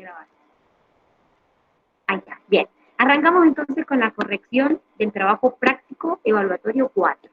grabar. Ahí está, bien. Arrancamos entonces con la corrección del trabajo práctico evaluatorio 4.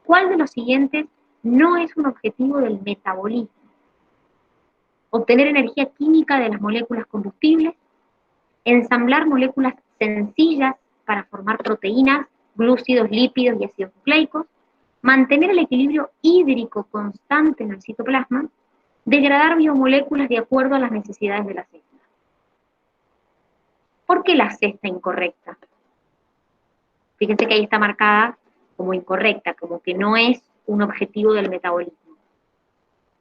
¿Cuál de los siguientes no es un objetivo del metabolismo? Obtener energía química de las moléculas combustibles, ensamblar moléculas sencillas para formar proteínas, glúcidos, lípidos y ácidos nucleicos, mantener el equilibrio hídrico constante en el citoplasma, degradar biomoléculas de acuerdo a las necesidades de la célula. ¿Por qué la C está incorrecta? Fíjense que ahí está marcada como incorrecta, como que no es un objetivo del metabolismo.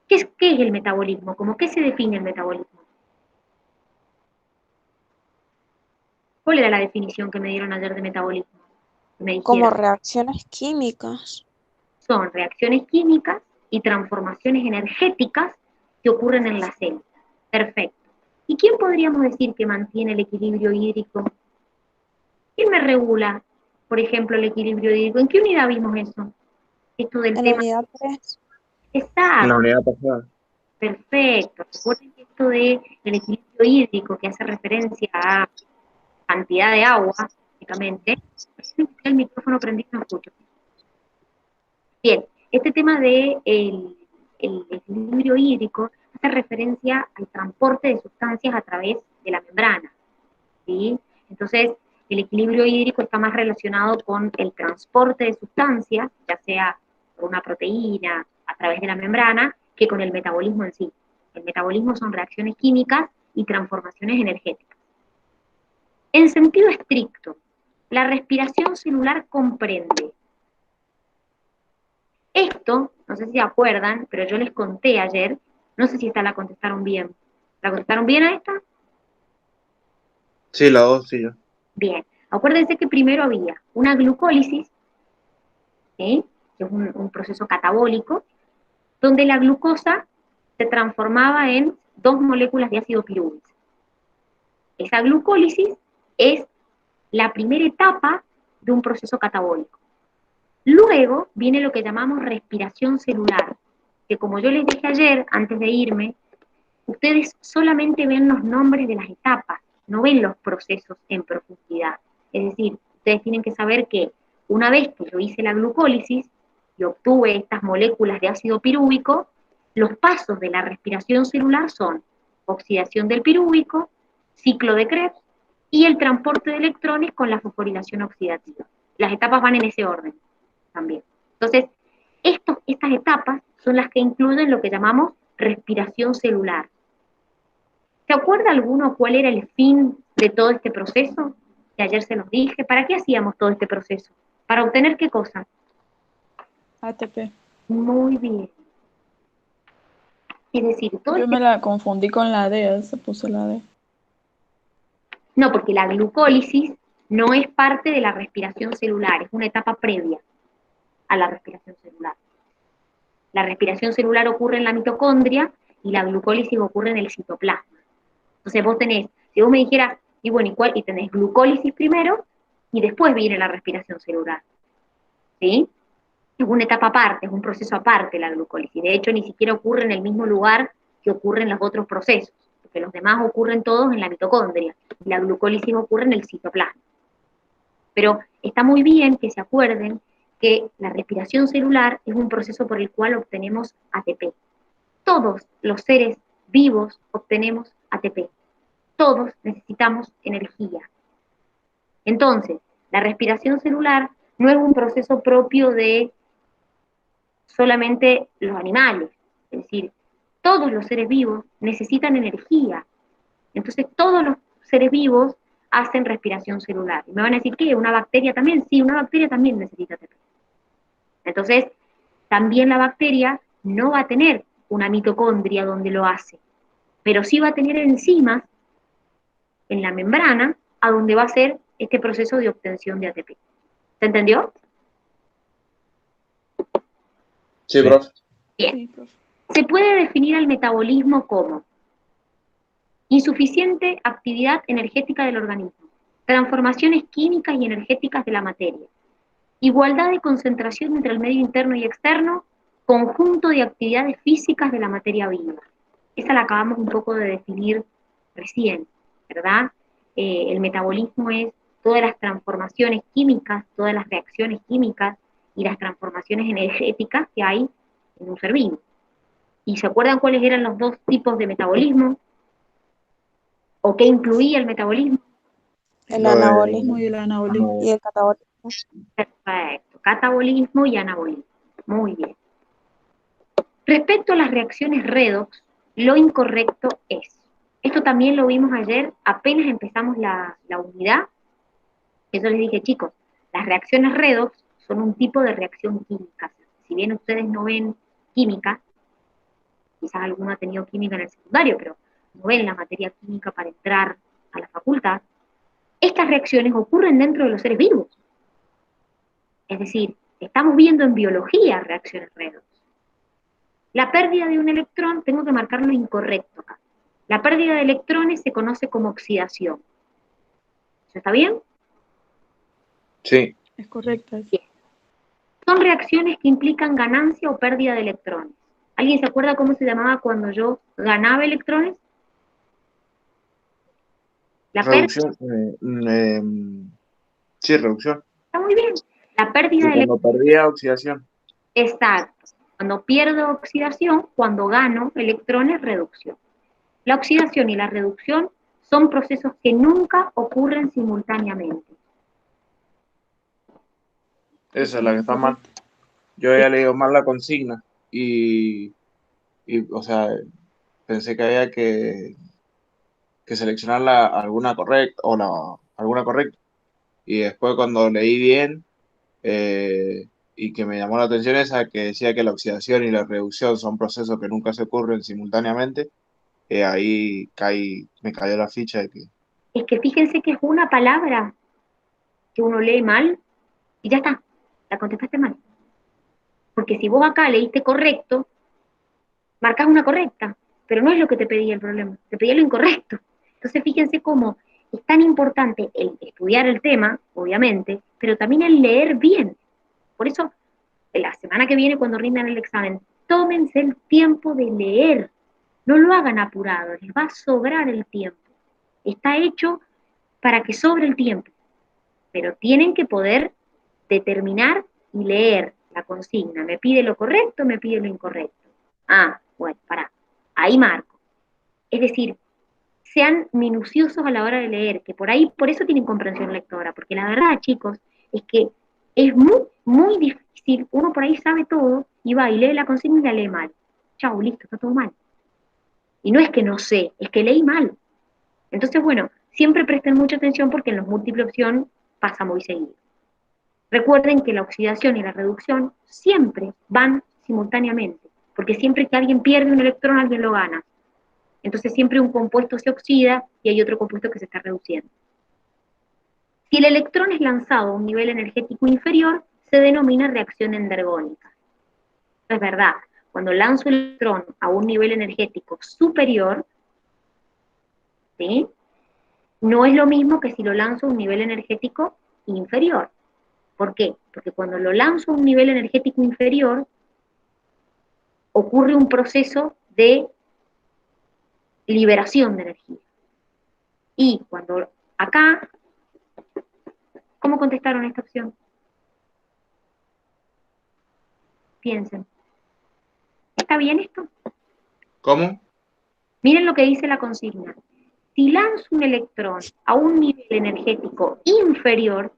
¿Qué es el metabolismo? ¿Cómo qué se define el metabolismo? ¿Cuál era la definición que me dieron ayer de metabolismo? Como reacciones químicas. Son reacciones químicas y transformaciones energéticas que ocurren en la célula. Perfecto. ¿Y quién podríamos decir que mantiene el equilibrio hídrico? ¿Quién me regula, por ejemplo, el equilibrio hídrico? ¿En qué unidad vimos eso? Esto del En la tema. unidad 3. Exacto. En la unidad pasada. Perfecto. Recuerden que esto del equilibrio hídrico, que hace referencia a cantidad de agua, básicamente. El micrófono prendido no escucho. Bien, este tema de el equilibrio hídrico hace referencia al transporte de sustancias a través de la membrana, ¿sí? Entonces, el equilibrio hídrico está más relacionado con el transporte de sustancias, ya sea por una proteína a través de la membrana, que con el metabolismo en sí. El metabolismo son reacciones químicas y transformaciones energéticas. En sentido estricto, la respiración celular comprende. Esto, no sé si se acuerdan, pero yo les conté ayer, no sé si esta la contestaron bien. ¿La contestaron bien a esta? Sí, la 2, sí, yo. Bien. Acuérdense que primero había una glucólisis, ¿sí? Que es un proceso catabólico, donde la glucosa se transformaba en 2 moléculas de ácido pirúvico. Esa glucólisis es la primera etapa de un proceso catabólico. Luego viene lo que llamamos respiración celular, que como yo les dije ayer, antes de irme, ustedes solamente ven los nombres de las etapas, no ven los procesos en profundidad. Es decir, ustedes tienen que saber que una vez que yo hice la glucólisis y obtuve estas moléculas de ácido pirúvico, los pasos de la respiración celular son oxidación del pirúvico, ciclo de Krebs y el transporte de electrones con la fosforilación oxidativa. Las etapas van en ese orden también. Entonces, estas etapas son las que incluyen lo que llamamos respiración celular. ¿Se acuerda alguno cuál era el fin de todo este proceso? Que ayer se los dije. ¿Para qué hacíamos todo este proceso? ¿Para obtener qué cosa? ATP. Muy bien. Es decir, todo Yo me la confundí con la D, se puso la D. No, porque la glucólisis no es parte de la respiración celular, es una etapa previa a la respiración celular. La respiración celular ocurre en la mitocondria y la glucólisis ocurre en el citoplasma. Entonces vos tenés, si vos me dijeras, y bueno, y tenés glucólisis primero, y después viene la respiración celular. ¿Sí? Es una etapa aparte, es un proceso aparte la glucólisis. De hecho, ni siquiera ocurre en el mismo lugar que ocurren los otros procesos, porque los demás ocurren todos en la mitocondria, y la glucólisis ocurre en el citoplasma. Pero está muy bien que se acuerden que la respiración celular es un proceso por el cual obtenemos ATP. Todos los seres vivos obtenemos ATP. Todos necesitamos energía. Entonces, la respiración celular no es un proceso propio de solamente los animales. Es decir, todos los seres vivos necesitan energía. Entonces, todos los seres vivos hacen respiración celular. Y me van a decir, ¿qué? ¿Una bacteria también? Sí, una bacteria también necesita ATP. Entonces, también la bacteria no va a tener una mitocondria donde lo hace, pero sí va a tener enzimas en la membrana a donde va a ser este proceso de obtención de ATP. ¿Se entendió? Sí, profe. Bien. Sí, profe. Se puede definir al metabolismo como insuficiente actividad energética del organismo, transformaciones químicas y energéticas de la materia, igualdad de concentración entre el medio interno y externo, conjunto de actividades físicas de la materia viva. Esa la acabamos un poco de definir recién, ¿verdad? El metabolismo es todas las transformaciones químicas, todas las reacciones químicas y las transformaciones energéticas que hay en un ser vivo. ¿Y se acuerdan cuáles eran los dos tipos de metabolismo? ¿O qué incluía el metabolismo? El Lo de- anabolismo y el anabolismo. Y el catabolismo. Perfecto, catabolismo y anabolismo. Muy bien. Respecto a las reacciones redox, lo incorrecto es, esto también lo vimos ayer, apenas empezamos la unidad, eso les dije, chicos, las reacciones redox son un tipo de reacción química. Si bien ustedes no ven química, quizás alguno ha tenido química en el secundario, pero no ven la materia química para entrar a la facultad, estas reacciones ocurren dentro de los seres vivos. Es decir, estamos viendo en biología reacciones redox. La pérdida de un electrón, tengo que marcarlo incorrecto acá. La pérdida de electrones se conoce como oxidación. ¿Eso está bien? Sí. Es correcto. Bien. Son reacciones que implican ganancia o pérdida de electrones. ¿Alguien se acuerda cómo se llamaba cuando yo ganaba electrones? La pérdida. Reducción. Sí, reducción. Está muy bien. La pérdida Y de cuando electrones. perdía oxidación. Exacto. Cuando pierdo oxidación, cuando gano electrones, reducción. La oxidación y la reducción son procesos que nunca ocurren simultáneamente. Esa es la que está mal. Yo había leído mal la consigna o sea, pensé que había que seleccionar alguna correcta alguna correcta. Y después cuando leí bien y que me llamó la atención esa que decía que la oxidación y la reducción son procesos que nunca se ocurren simultáneamente, ahí me cayó la ficha de que... Es que fíjense que es una palabra que uno lee mal y ya está, la contestaste mal. Porque si vos acá leíste correcto, marcás una correcta, pero no es lo que te pedía el problema, te pedía lo incorrecto. Entonces fíjense cómo es tan importante el estudiar el tema, obviamente, pero también el leer bien. Por eso, la semana que viene, cuando rindan el examen, tómense el tiempo de leer. No lo hagan apurado, les va a sobrar el tiempo. Está hecho para que sobre el tiempo, pero tienen que poder determinar y leer la consigna. Me pide lo correcto, me pide lo incorrecto. Ah, bueno, pará. Ahí marco. Es decir, sean minuciosos a la hora de leer, que por ahí, por eso tienen comprensión lectora, porque la verdad, chicos, es que es muy, muy difícil, uno por ahí sabe todo, y va y lee la consigna y la lee mal. Chau, listo, está todo mal. Y no es que no sé, es que leí mal. Entonces, bueno, siempre presten mucha atención porque en los múltiple opción pasa muy seguido. Recuerden que la oxidación y la reducción siempre van simultáneamente, porque siempre que alguien pierde un electrón, alguien lo gana. Entonces siempre un compuesto se oxida y hay otro compuesto que se está reduciendo. Si el electrón es lanzado a un nivel energético inferior, se denomina reacción endergónica. Es verdad, cuando lanzo el electrón a un nivel energético superior, ¿sí?, no es lo mismo que si lo lanzo a un nivel energético inferior. ¿Por qué? Porque cuando lo lanzo a un nivel energético inferior, ocurre un proceso de liberación de energía. Y cuando acá, ¿cómo contestaron esta opción? Piensen. ¿Está bien esto? ¿Cómo? Miren lo que dice la consigna. Si lanzo un electrón a un nivel energético inferior,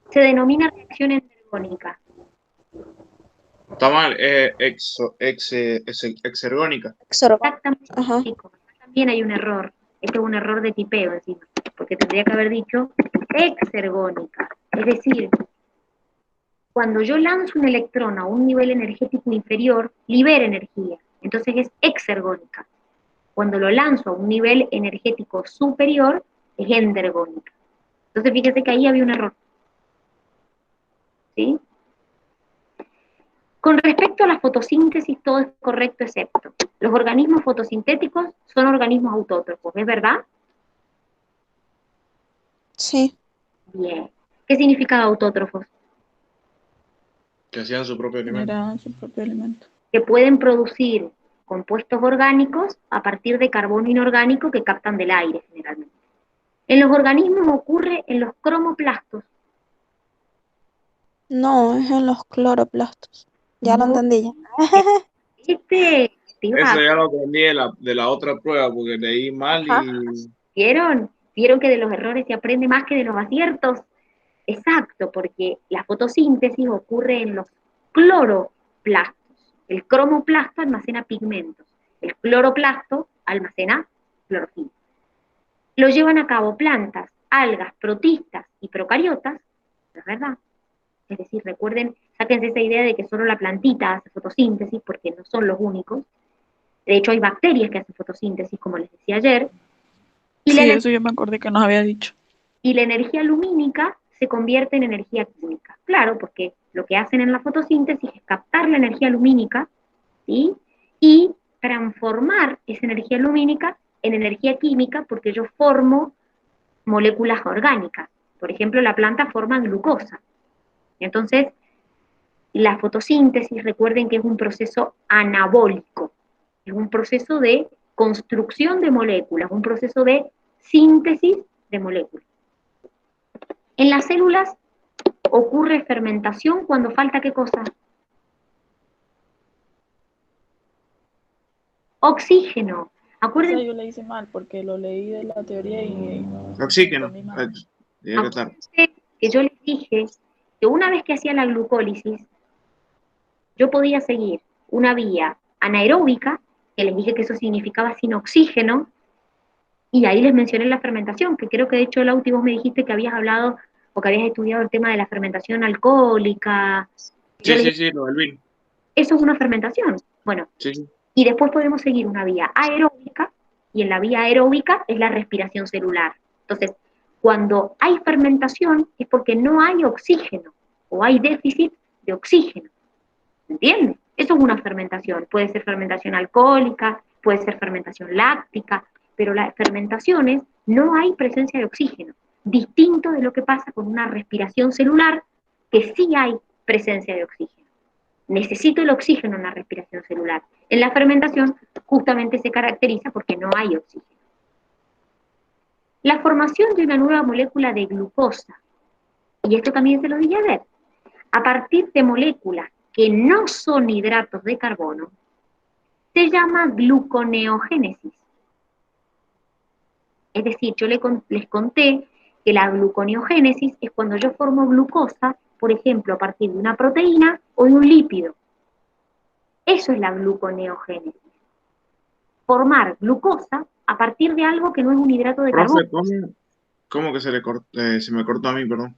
se denomina reacción endergónica. Está mal, exergónica. Exactamente, Ajá. chicos. También hay un error. Este es un error de tipeo encima, porque tendría que haber dicho exergónica. Es decir, cuando yo lanzo un electrón a un nivel energético inferior, libera energía. Entonces es exergónica. Cuando lo lanzo a un nivel energético superior, es endergónica. Entonces fíjese que ahí había un error. ¿Sí? Con respecto a la fotosíntesis, todo es correcto excepto. Los organismos fotosintéticos son organismos autótrofos, ¿es verdad? Sí. Bien. ¿Qué significa autótrofos? Que hacían su propio alimento. Generaban su propio alimento. Que pueden producir compuestos orgánicos a partir de carbono inorgánico que captan del aire generalmente. En los organismos ocurre en los cromoplastos. No, es en los cloroplastos. Ya lo Muy entendí ya. Este, te iba Eso a- ya lo aprendí de la otra prueba, porque leí mal Ajá. y... ¿Vieron? ¿Vieron que de los errores se aprende más que de los aciertos? Exacto, porque la fotosíntesis ocurre en los cloroplastos. El cromoplasto almacena pigmentos, el cloroplasto almacena clorofila. Lo llevan a cabo plantas, algas, protistas y procariotas, ¿no es verdad? Es decir, recuerden, sáquense esa idea de que solo la plantita hace fotosíntesis, porque no son los únicos. De hecho, hay bacterias que hacen fotosíntesis, como les decía ayer, y Sí, la, eso yo me acordé que nos había dicho. y la energía lumínica se convierte en energía química. Claro, porque lo que hacen en la fotosíntesis es captar la energía lumínica, ¿sí? Y transformar esa energía lumínica en energía química, porque yo formo moléculas orgánicas. Por ejemplo, la planta forma glucosa. Entonces, la fotosíntesis, recuerden que es un proceso anabólico, es un proceso de construcción de moléculas, un proceso de síntesis de moléculas. En las células ocurre fermentación cuando falta ¿qué cosa? Oxígeno. Esa Acuérdense, yo le hice mal porque lo leí de la teoría y Oxígeno. entendí mal. Llegué tarde. que yo les dije que una vez que hacía la glucólisis, yo podía seguir una vía anaeróbica, que les dije que eso significaba sin oxígeno, y ahí les mencioné la fermentación, que creo que de hecho, Lauti, vos me dijiste que habías hablado o que habías estudiado el tema de la fermentación alcohólica. Yo Sí, les sí, dije, sí, lo del vino. eso es una fermentación. Bueno, Sí, sí. y después podemos seguir una vía aeróbica, y en la vía aeróbica es la respiración celular. Entonces, cuando hay fermentación es porque no hay oxígeno, o hay déficit de oxígeno. ¿Entiendes? Eso es una fermentación. Puede ser fermentación alcohólica, puede ser fermentación láctica, pero las fermentaciones no hay presencia de oxígeno, distinto de lo que pasa con una respiración celular, que sí hay presencia de oxígeno. Necesito el oxígeno en la respiración celular. En la fermentación justamente se caracteriza porque no hay oxígeno. La formación de una nueva molécula de glucosa, y esto también se lo dije ayer, a partir de moléculas que no son hidratos de carbono, se llama gluconeogénesis. Es decir, yo les conté que la gluconeogénesis es cuando yo formo glucosa, por ejemplo, a partir de una proteína o de un lípido. Eso es la gluconeogénesis. Formar glucosa a partir de algo que no es un hidrato de carbono. Profe, ¿cómo que se me cortó a mí, perdón?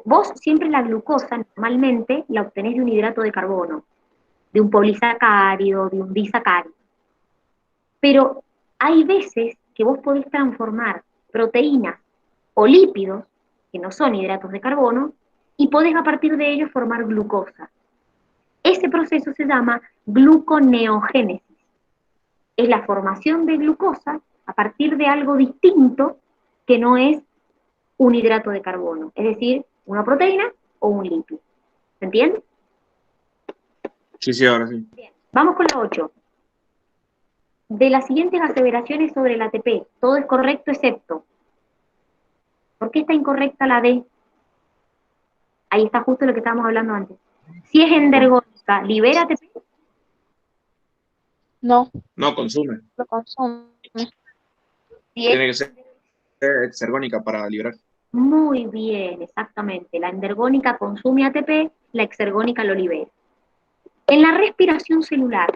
Vos siempre la glucosa normalmente la obtenés de un hidrato de carbono, de un polisacárido, de un disacárido. Pero hay veces que vos podés transformar proteínas o lípidos, que no son hidratos de carbono, y podés a partir de ellos formar glucosa. Ese proceso se llama gluconeogénesis. Es la formación de glucosa a partir de algo distinto que no es un hidrato de carbono, es decir, una proteína o un lípido. ¿Se entiende? Sí, sí, ahora sí. Bien, vamos con la 8. De las siguientes aseveraciones sobre el ATP, todo es correcto excepto. ¿Por qué está incorrecta la D? Ahí está justo lo que estábamos hablando antes. Si es endergónica, ¿libera ATP? No, No, consume. lo consume. Si es Tiene que ser exergónica para liberar. muy bien, exactamente. La endergónica consume ATP, la exergónica lo libera. En la respiración celular,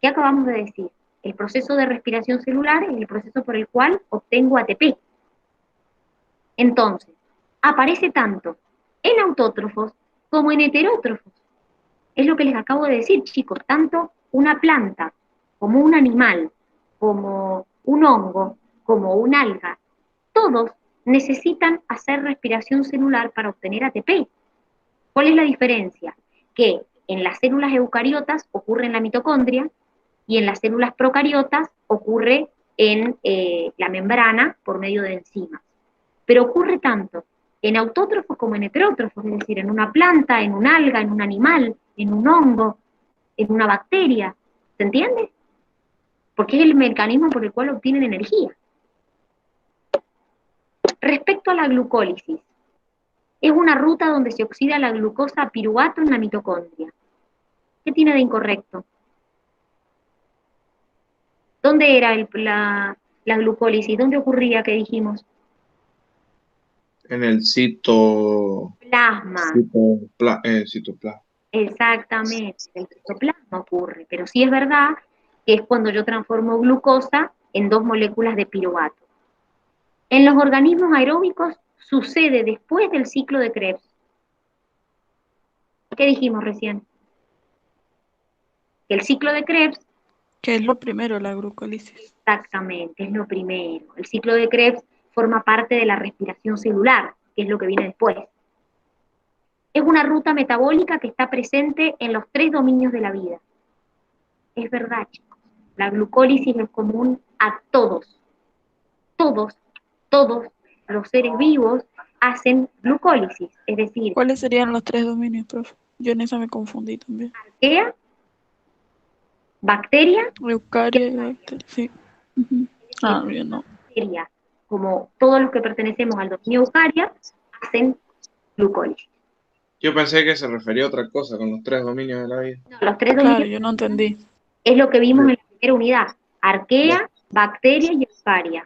¿qué acabamos de decir? El proceso de respiración celular es el proceso por el cual obtengo ATP. Entonces, aparece tanto en autótrofos como en heterótrofos. Es lo que les acabo de decir, chicos, tanto una planta como un animal, como un hongo, como un alga, todos necesitan hacer respiración celular para obtener ATP. ¿Cuál es la diferencia? Que en las células eucariotas ocurre en la mitocondria y en las células procariotas ocurre en la membrana por medio de enzimas. Pero ocurre tanto en autótrofos como en heterótrofos, es decir, en una planta, en un alga, en un animal, en un hongo. en una bacteria, ¿se entiende? Porque es el mecanismo por el cual obtienen energía. Respecto a la glucólisis, es una ruta donde se oxida la glucosa a piruvato en la mitocondria. ¿Qué tiene de incorrecto? ¿Dónde era la glucólisis? ¿Dónde ocurría, que dijimos? En el Plasma. citoplasma. Exactamente, el citoplasma ocurre, pero sí es verdad que es cuando yo transformo glucosa en 2 moléculas de piruvato. En los organismos aeróbicos sucede después del ciclo de Krebs. ¿Qué dijimos recién? Que el ciclo de Krebs, Que es lo primero, la glucólisis. exactamente, es lo primero. El ciclo de Krebs forma parte de la respiración celular, que es lo que viene después. Es una ruta metabólica que está presente en los 3 dominios de la vida. Es verdad, chicos. La glucólisis es común a todos. Todos los seres vivos hacen glucólisis. Es decir, ¿Cuáles serían los 3 dominios, profe? Yo en esa me confundí también. arquea, bacteria, Eucaria y bacteria, sí. Ujú. Ah, bien, no. bacteria, como todos los que pertenecemos al dominio eucaria, hacen glucólisis. Yo pensé que se refería a otra cosa con los 3 dominios de la vida. No, los 3 Claro, dominios yo no entendí. es lo que vimos en De- la primera unidad. Arquea, bacteria y eucaria.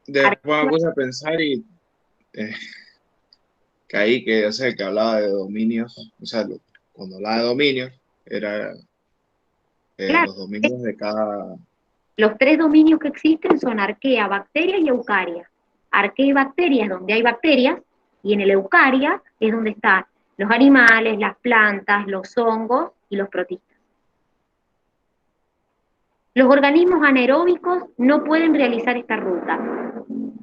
Después me puse a pensar y eh, caí que, o sea, que hablaba de dominios, o sea, cuando hablaba de dominios, era Claro, los dominios de cada... los 3 dominios que existen son arquea, bacteria y eucaria. Arquea y bacteria es donde hay bacterias, y en el eucaria es donde están los animales, las plantas, los hongos y los protistas. Los organismos anaeróbicos no pueden realizar esta ruta.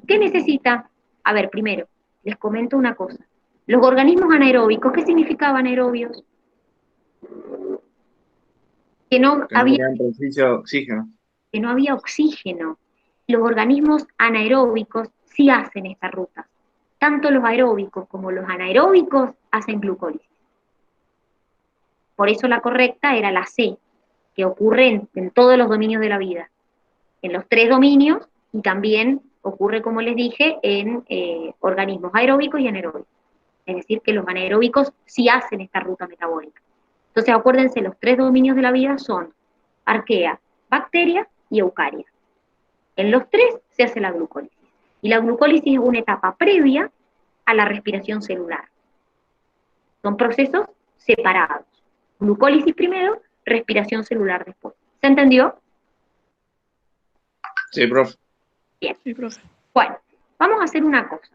¿Qué necesita? A ver, primero, les comento una cosa. Los organismos anaeróbicos, ¿qué significaba anaerobios? Que no que no había, tenían presencia de oxígeno. que no había oxígeno. Los organismos anaeróbicos sí hacen esta ruta. Tanto los aeróbicos como los anaeróbicos hacen glucólisis. Por eso la correcta era la C, que ocurre en todos los dominios de la vida. En los 3 dominios y también ocurre, como les dije, en organismos aeróbicos y anaeróbicos. Es decir, que los anaeróbicos sí hacen esta ruta metabólica. Entonces, acuérdense, los 3 dominios de la vida son arquea, bacteria y eucaria. En los 3 se hace la glucólisis. Y la glucólisis es una etapa previa a la respiración celular. Son procesos separados. Glucólisis primero, respiración celular después. ¿Se entendió? Sí, profe. Bien. Sí, profe. Bueno, vamos a hacer una cosa.